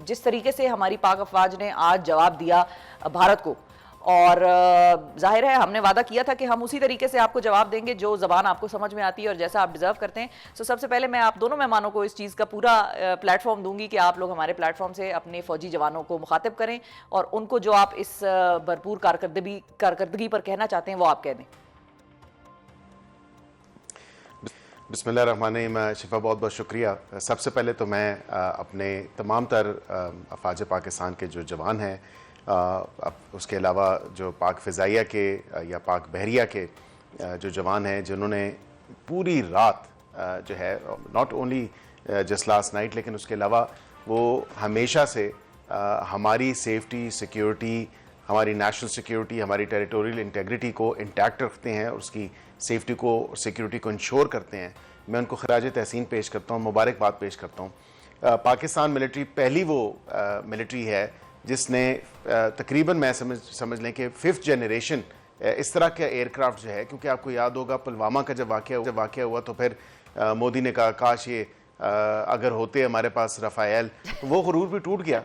جس طریقے سے ہماری پاک افواج نے آج جواب دیا بھارت کو، اور ظاہر ہے ہم نے وعدہ کیا تھا کہ ہم اسی طریقے سے آپ کو جواب دیں گے جو زبان آپ کو سمجھ میں آتی ہے اور جیسا آپ ڈیزرو کرتے ہیں. سب سے پہلے میں آپ دونوں مہمانوں کو اس چیز کا پورا پلیٹ فارم دوں گی کہ آپ لوگ ہمارے پلیٹ فارم سے اپنے فوجی جوانوں کو مخاطب کریں اور ان کو جو آپ اس بھرپور کارکردگی پر کہنا چاہتے ہیں وہ آپ کہہ دیں. بسم اللہ الرحمن الرحیم. شفا بہت بہت شکریہ. سب سے پہلے تو میں اپنے تمام تر افواج پاکستان کے جو جوان ہیں، اس کے علاوہ جو پاک فضائیہ کے یا پاک بحریہ کے جو جوان ہیں جنہوں نے پوری رات جو ہے not only just last night لیکن اس کے علاوہ وہ ہمیشہ سے ہماری سیفٹی، سیکیورٹی، ہماری نیشنل سیکیورٹی، ہماری ٹیریٹوریل انٹیگریٹی کو انٹیکٹ رکھتے ہیں اور اس کی سیفٹی کو، سیکیورٹی کو انشور کرتے ہیں. میں ان کو خراج تحسین پیش کرتا ہوں، مبارکباد پیش کرتا ہوں. پاکستان ملٹری پہلی وہ ملٹری ہے جس نے تقریباً میں سمجھ لیں کہ 5th جنریشن اس طرح کا ایئر کرافٹ جو ہے، کیونکہ آپ کو یاد ہوگا پلوامہ کا جب واقعہ ہوا تو پھر مودی نے کہا کاش یہ اگر ہوتے ہمارے پاس رفائل، تو وہ غرور بھی ٹوٹ گیا،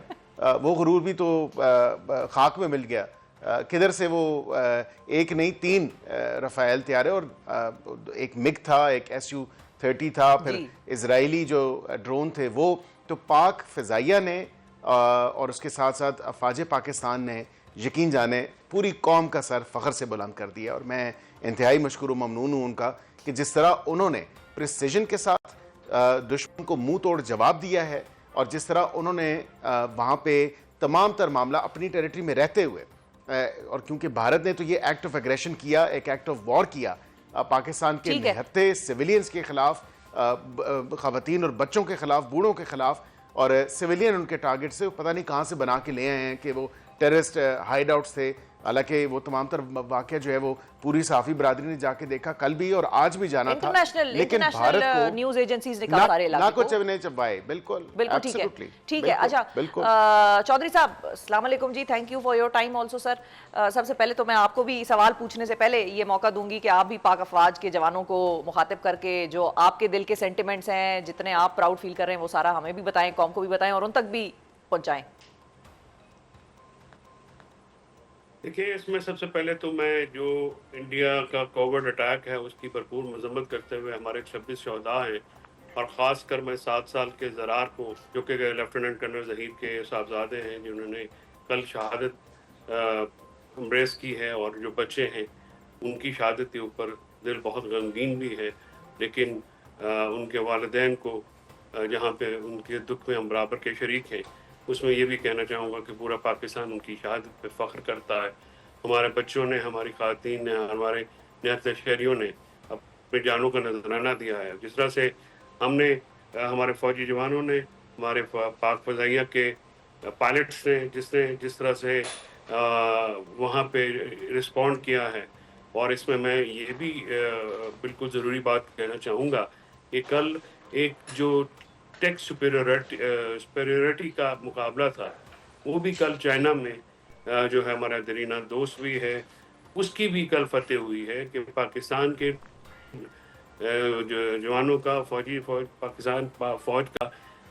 وہ غرور بھی تو خاک میں مل گیا. کدھر سے وہ ایک نہیں 3 رفائل تیار ہے، اور ایک مگ تھا، ایک SU-30 تھا، پھر اسرائیلی جو ڈرون تھے وہ. تو پاک فضائیہ نے اور اس کے ساتھ ساتھ افواج پاکستان نے یقین جانے پوری قوم کا سر فخر سے بلند کر دیا، اور میں انتہائی مشکور و ممنون ہوں ان کا کہ جس طرح انہوں نے پریسیجن کے ساتھ دشمن کو منہ توڑ جواب دیا ہے، اور جس طرح انہوں نے وہاں پہ تمام تر معاملہ اپنی ٹیریٹری میں رہتے ہوئے، اور کیونکہ بھارت نے تو یہ ایکٹ آف ایگریشن کیا، ایک ایکٹ آف وار کیا پاکستان کے نہتے سویلینز کے خلاف، خواتین اور بچوں کے خلاف، بوڑھوں کے خلاف، اور سویلین ان کے ٹارگٹ سے پتہ نہیں کہاں سے بنا کے لے آئے ہیں کہ وہ ٹیررسٹ ہائیڈ آؤٹس تھے. حالانکہ وہ تمام تر واقعہ جو ہے وہ پوری صحافی برادری نے جا کے دیکھا، کل بھی اور آج بھی جانا تھا، لیکن بھارت کو نیوز ایجنسیز نے کہا سارے علاقے کو نہ کچھ نہیں چبائے. بالکل ٹھیک ہے. اچھا چودھری صاحب السلام علیکم جی، thank you for your time also sir. سب سے پہلے تو میں آپ کو بھی سوال پوچھنے سے پہلے یہ موقع دوں گی کہ آپ بھی پاک افواج کے جوانوں کو مخاطب کر کے جو آپ کے دل کے سینٹیمنٹس ہیں، جتنے آپ پراؤڈ فیل کر رہے ہیں، وہ سارا ہمیں بھی بتائیں، قوم کو بھی بتائیں اور ان تک بھی پہنچائیں. دیکھیے، اس میں سب سے پہلے تو میں جو انڈیا کا کوورڈ اٹیک ہے اس کی بھرپور مذمت کرتے ہوئے ہمارے 26 شہداء ہیں، اور خاص کر میں 7 سال کے زرار کو، جو کہ لیفٹیننٹ کرنل ظہیر کے صاحبزادے ہیں جنہوں نے کل شہادت امبریس کی ہے، اور جو بچے ہیں ان کی شہادت کے اوپر دل بہت غمگین بھی ہے، لیکن ان کے والدین کو جہاں پہ ان کے دکھ میں ہم برابر کے شریک ہیں، اس میں یہ بھی کہنا چاہوں گا کہ پورا پاکستان ان کی شہادت پہ فخر کرتا ہے. ہمارے بچوں نے، ہماری خواتین نے، ہمارے نہتے شہریوں نے اپنے جانوں کا نذرانہ دیا ہے. جس طرح سے ہم نے، ہمارے فوجی جوانوں نے، ہمارے پاک فضائیہ کے پائلٹس نے جس طرح سے وہاں پہ رسپونڈ کیا ہے. اور اس میں یہ بھی بالکل ضروری بات کہنا چاہوں گا کہ کل ایک جو ٹیک سپیریورٹی کا مقابلہ تھا، وہ بھی کل چائنا میں جو ہے ہمارا دیرینہ دوست بھی ہے، اس کی بھی کل فتح ہوئی ہے کہ پاکستان کے جوانوں کا، پاکستان فوج کا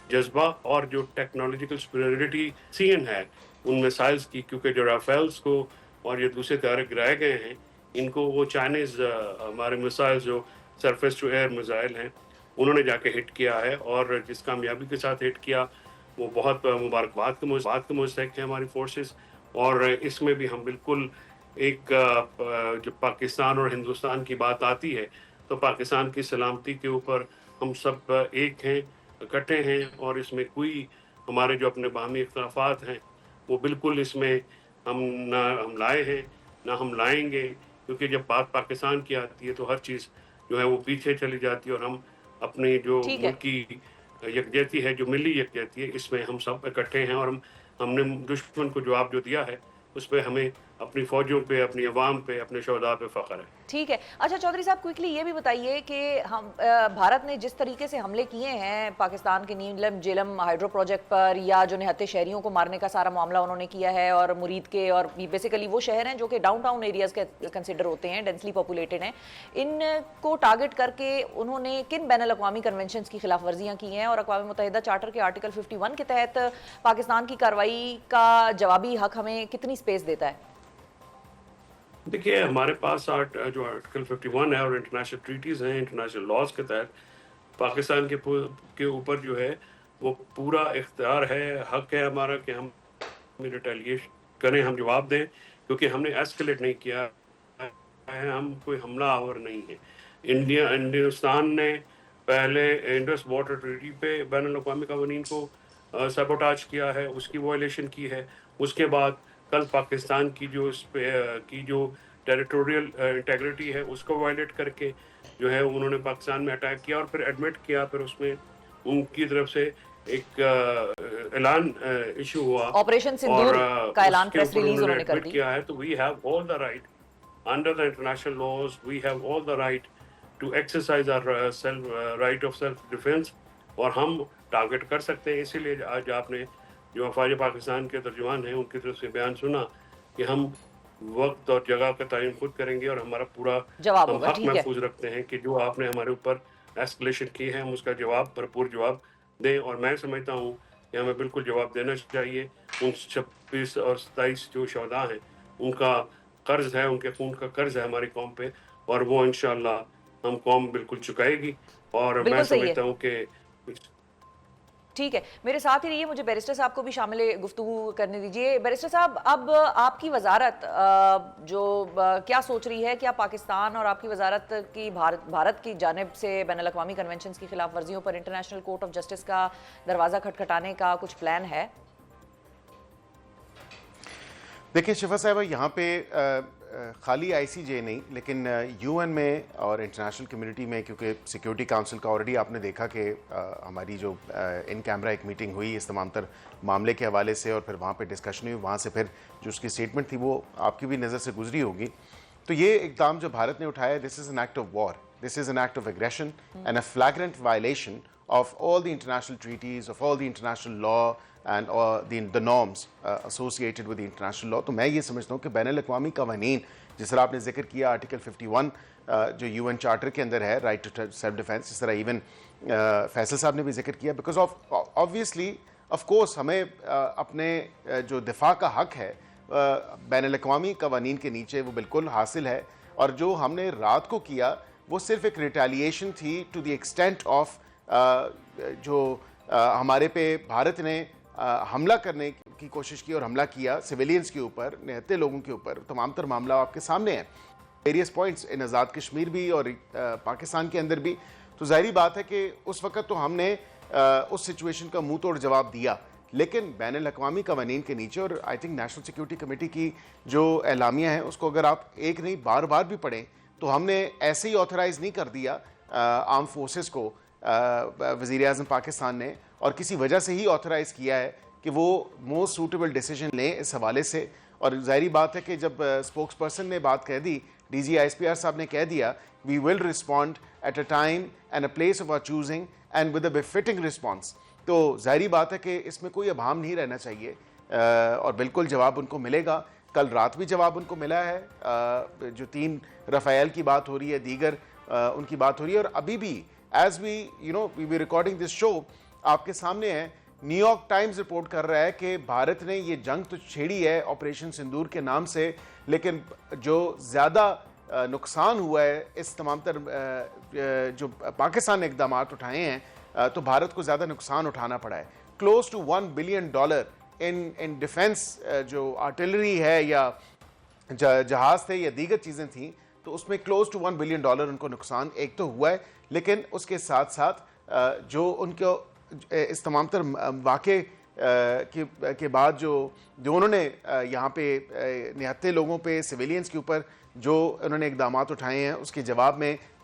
جذبہ اور جو ٹیکنالوجیکل سپیریورٹی سین ہے ان میسائلز کی، کیونکہ جو رافیلز کو اور یہ دوسرے طیارے گرائے گئے ہیں، ان کو وہ چائنیز ہمارے میسائل جو سرفیس ٹو ایئر میسائل ہیں انہوں نے جا کے ہٹ کیا ہے، اور جس کامیابی کے ساتھ ہٹ کیا وہ بہت مبارکباد کے مستحق ہیں ہماری فورسز. اور اس میں بھی ہم بالکل ایک جو پاکستان اور ہندوستان کی بات آتی ہے تو پاکستان کی سلامتی کے اوپر ہم سب ایک ہیں، اکٹھے ہیں، اور اس میں کوئی ہمارے جو اپنے باہمی اختلافات ہیں وہ بالکل اس میں نہ ہم لائے ہیں نہ ہم لائیں گے، کیونکہ جب بات پاکستان کی آتی ہے تو ہر چیز جو ہے وہ پیچھے چلی جاتی ہے، اور ہم اپنی جو ملکی یکجہتی ہے، جو ملی یکجہتی ہے، اس میں ہم سب اکٹھے ہیں، اور ہم نے دشمن کو جواب جو دیا ہے اس پہ ہمیں اپنی فوجوں پہ، اپنی عوام پہ، اپنے شہداء پہ فخر ہے۔ ٹھیک ہے. اچھا چودھری صاحب کوئکلی یہ بھی بتائیے کہ ہم بھارت نے جس طریقے سے حملے کیے ہیں پاکستان کے نیلم جیلم ہائیڈرو پروجیکٹ پر، یا جو نہتے شہریوں کو مارنے کا سارا معاملہ انہوں نے کیا ہے، اور مرید کے، اور بیسیکلی وہ شہر ہیں جو کہ ڈاؤن ٹاؤن ایریاز کے کنسیڈر ہوتے ہیں، ڈینسلی پاپولیٹڈ ہیں، ان کو ٹارگٹ کر کے انہوں نے کن بین الاقوامی کنونشنز کی خلاف ورزیاں کی ہیں، اور اقوام متحدہ چارٹر کے آرٹیکل 51 کے تحت پاکستان کی کارروائی کا جوابی حق ہمیں کتنی سپیس دیتا ہے؟ دیکھیے ہمارے پاس جو آرٹیکل 51 ہے اور انٹرنیشنل ٹریٹیز ہیں، انٹرنیشنل لاز کے تحت پاکستان کے اوپر جو ہے وہ پورا اختیار ہے، حق ہے ہمارا کہ ہم ریٹیلیٹ کریں، ہم جواب دیں، کیونکہ ہم نے ایسکلیٹ نہیں کیا ہے، ہم کوئی حملہ آور نہیں ہے۔ ہندوستان نے پہلے انڈس واٹر ٹریٹی پہ بین الاقوامی قوانین کو سیبوٹاج کیا ہے، اس کی وائلیشن کی ہے۔ اس کے بعد کل پاکستان کی جو ٹیریٹوریل انٹیگریٹی ہے اس کو وائلیٹ کر کے جو ہے انہوں نے پاکستان میں اٹیک کیا، اور پھر ایڈمٹ کیا، پھر اس میں ان کی طرف سے ایک اعلان ایشو ہوا، آپریشن اور سندور کا اعلان اس کے پریس اوپر ریلیز انہوں نے انہوں نے کر ایڈمٹ دی. کیا ہے۔ تو we have all the right under the international laws, we have all the right to exercise our right of self defence, اور ہم ٹارگٹ کر سکتے ہیں۔ اسی لیے آج آپ نے جو افواج پاکستان کے ترجمان ہیں ان کی طرف سے بیان سنا کہ ہم وقت اور جگہ کا تعین خود کریں گے، اور ہمارا پورا جواب ہم ہوگا. حق ٹھیک ہے. محفوظ رکھتے ہیں کہ جو آپ نے ہمارے اوپر ایسکلیشن کی ہے ہم اس کا جواب، بھرپور جواب دیں، اور میں سمجھتا ہوں کہ ہمیں بالکل جواب دینا چاہیے۔ ان 26 اور 27 جو شہداء ہیں ان کا قرض ہے، ان کے خون کا قرض ہے ہماری قوم پہ، اور وہ انشاءاللہ ہم قوم بالکل چکائے گی، اور میں بالکل صحیح ہے. سمجھتا ہوں کہ ٹھیک ہے، میرے ساتھ ہی رہیے، مجھے بیرسٹر صاحب کو بھی شامل گفتگو کرنے دیجیے. بیرسٹر صاحب، اب آپ کی وزارت جو کیا سوچ رہی ہے؟ کیا پاکستان اور آپ کی وزارت کی بھارت کی جانب سے بین الاقوامی کنونشنز کی خلاف ورزیوں پر انٹرنیشنل کورٹ آف جسٹس کا دروازہ کھٹکھٹانے کا کچھ پلان ہے؟ دیکھیں شفا صاحبہ، یہاں پہ خالی آئی سی جے نہیں لیکن یو این میں اور انٹرنیشنل کمیونٹی میں، کیونکہ سیکیورٹی کاؤنسل کا آلریڈی آپ نے دیکھا کہ ہماری جو ان کیمرہ ایک میٹنگ ہوئی اس تمام تر معاملے کے حوالے سے، اور پھر وہاں پہ ڈسکشن ہوئی، وہاں سے پھر جو اس کی اسٹیٹمنٹ تھی وہ آپ کی بھی نظر سے گزری ہوگی. تو یہ اقدام جو بھارت نے اٹھایا، this is an act of war, this is an act of aggression and a flagrant violation of all the international treaties, of all the international law and the norms associated with the international law. تو میں یہ سمجھتا ہوں کہ بین الاقوامی قوانین جس طرح آپ نے ذکر کیا آرٹیکل 51 جو یو این چارٹر کے اندر ہے، رائٹ ٹو سیلف ڈیفینس، جس طرح ایون فیصل صاحب نے بھی ذکر کیا، because of obviously of course ہمیں اپنے جو دفاع کا حق ہے بین الاقوامی قوانین کے نیچے وہ بالکل حاصل ہے، اور جو ہم نے رات کو کیا وہ صرف ایک ریٹیلیشن تھی ٹو دی ایکسٹینٹ آف جو ہمارے پہ بھارت نے حملہ کرنے کی کوشش کی اور حملہ کیا سویلینز کے اوپر، نہتے لوگوں کے اوپر. تمام تر معاملہ آپ کے سامنے ہیں، ویریس پوائنٹس ان آزاد کشمیر بھی اور پاکستان کے اندر بھی. تو ظاہری بات ہے کہ اس وقت تو ہم نے اس سچویشن کا منہ توڑ جواب دیا، لیکن بین الاقوامی قوانین کے نیچے، اور I think national security committee کی جو اعلامیہ ہے اس کو اگر آپ ایک نہیں بار بار بھی پڑھیں تو ہم نے ایسے ہی آتھرائز نہیں کر دیا آرم فورسز کو، وزیر اعظم پاکستان نے، اور کسی وجہ سے ہی آتھرائز کیا ہے کہ وہ موسٹ سوٹیبل ڈیسیجن لیں اس حوالے سے. اور ظاہری بات ہے کہ جب اسپوکس پرسن نے بات کہہ دی، D G I S P R صاحب نے کہہ دیا we will respond at a time and a place of our choosing and with a befitting response. تو ظاہری بات ہے کہ اس میں کوئی ابہام نہیں رہنا چاہیے، اور بالکل جواب ان کو ملے گا. کل رات بھی جواب ان کو ملا ہے، جو 3 رفائل کی بات ہو رہی ہے، دیگر ان کی بات ہو رہی ہے، اور ابھی بھی ایز وی وی ریکارڈنگ دس شو آپ کے سامنے ہے، نیو یارک ٹائمز رپورٹ کر رہا ہے کہ بھارت نے یہ جنگ تو چھیڑی ہے آپریشن سندور کے نام سے، لیکن جو زیادہ نقصان ہوا ہے اس تمام تر جو پاکستان نے اقدامات اٹھائے ہیں تو بھارت کو زیادہ نقصان اٹھانا پڑا ہے. Close to $1 billion in defence جو آرٹلری ہے یا جہاز تھے یا دیگر چیزیں تھیں، تو اس میں کلوز ٹو $1 بلین ان کو نقصان ایک تو ہوا ہے. لیکن اس کے ساتھ ساتھ جو ان کو اس تمام تر واقعے کے بعد جو انہوں نے یہاں پہ نہتے لوگوں پہ سویلینز کے اوپر جو انہوں نے اقدامات اٹھائے ہیں، اس کے جواب میں